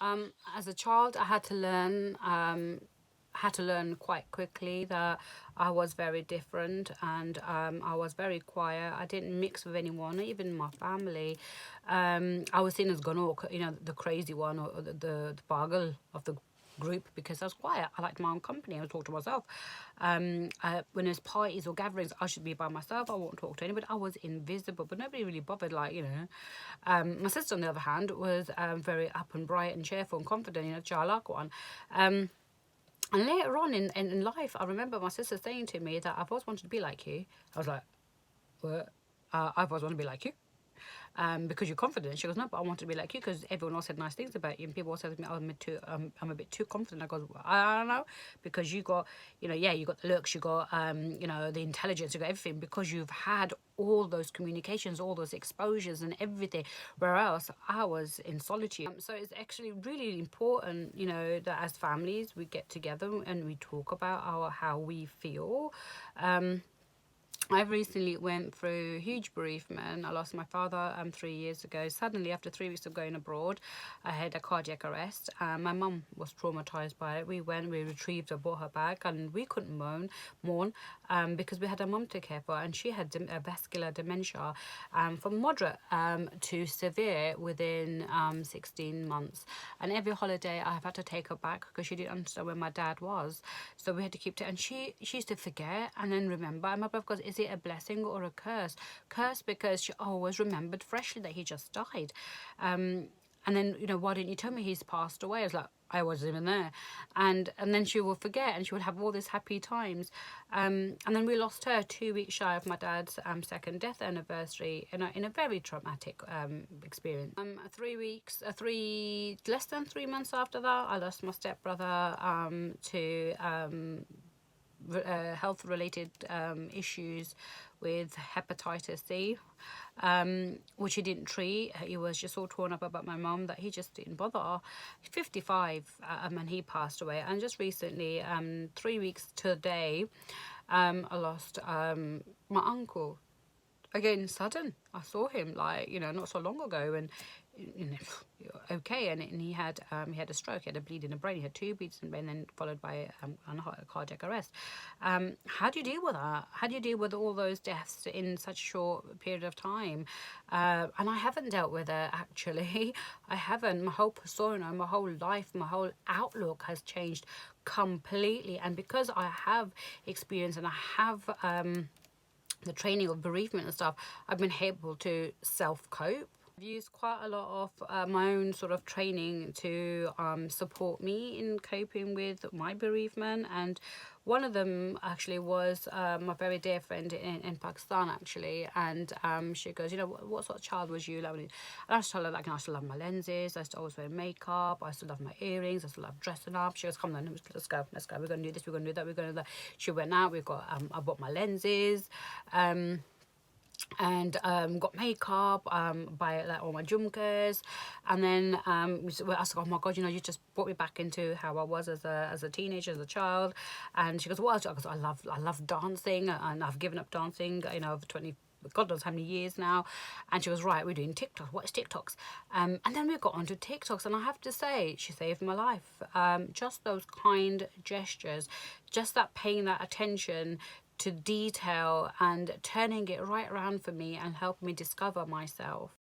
As a child, I had to learn quite quickly that I was very different, and I was very quiet. I didn't mix with anyone, even my family. I was seen as Ganok, the crazy one, or the pagal of the group, because I was quiet. I liked my own company. I would talk to myself. When there's parties or gatherings, I should be by myself. I won't talk to anybody. I was invisible, but nobody really bothered. My sister, on the other hand, was very up and bright and cheerful and confident. Charlotte one. And later on in life, I remember my sister saying to me that I've always wanted to be like you. I was like, what? I've always wanted to be like you. Because you're confident. She goes, no, but I want to be like you because everyone else said nice things about you. And people said to me, oh, I'm a bit too confident. I go, I don't know. Because you got, yeah, you got the looks, you got, the intelligence, you got everything because you've had all those communications, all those exposures and everything. Where else I was in solitude. So it's actually really important, that as families we get together and we talk about how we feel. I've recently went through huge bereavement. I lost my father 3 years ago. Suddenly, after 3 weeks of going abroad, I had a cardiac arrest. My mum was traumatized by it. We retrieved her, brought her back, and we couldn't mourn because we had a mum to care for, and she had vascular dementia from moderate to severe within 16 months. And every holiday, I've had to take her back because she didn't understand where my dad was. So we had to keep it. And she used to forget and then remember. And my brother goes, is it a blessing or a curse? Curse because she always remembered freshly that he just died. And then, why didn't you tell me he's passed away? I was like, I wasn't even there. And then she will forget and she would have all these happy times. And then we lost her 2 weeks shy of my dad's second death anniversary in a very traumatic experience. 3 weeks, less than 3 months after that, I lost my stepbrother to health related issues with hepatitis C, which he didn't treat. He was just so torn up about my mum that he just didn't bother. 55, and he passed away. And just recently, 3 weeks today, I lost my uncle. Again, sudden. I saw him not so long ago, and you know okay, and he had a stroke. He had a bleed in the brain. He had two bleeds in the brain, then followed by a cardiac arrest. How do you deal with that? How do you deal with all those deaths in such a short period of time? And I haven't dealt with it, actually. I haven't. My whole persona, my whole life, my whole outlook has changed completely. And because I have experience and I have the training of bereavement and stuff, I've been able to self-cope. I've used quite a lot of my own sort of training to support me in coping with my bereavement. And one of them actually was my very dear friend in Pakistan, actually. And she goes, what sort of child was you? And I just told her, I used to love my lenses, I used to always wear makeup, I used to love my earrings, I used to love dressing up. She goes, come on, let's go, we're going to do this, we're going to do that, we're going to do that. She went out, I bought my lenses. And got makeup, buy all my jumkas, and then I was like, oh my god, you just brought me back into how I was as a teenager, as a child. And she goes, what else? I goes, I love dancing, and I've given up dancing, over 20 God knows how many years now. And she was right, we're doing TikTok. What is TikToks? And then we got onto TikToks, and I have to say, she saved my life. Just those kind gestures, just that paying that attention to detail and turning it right around for me and helping me discover myself.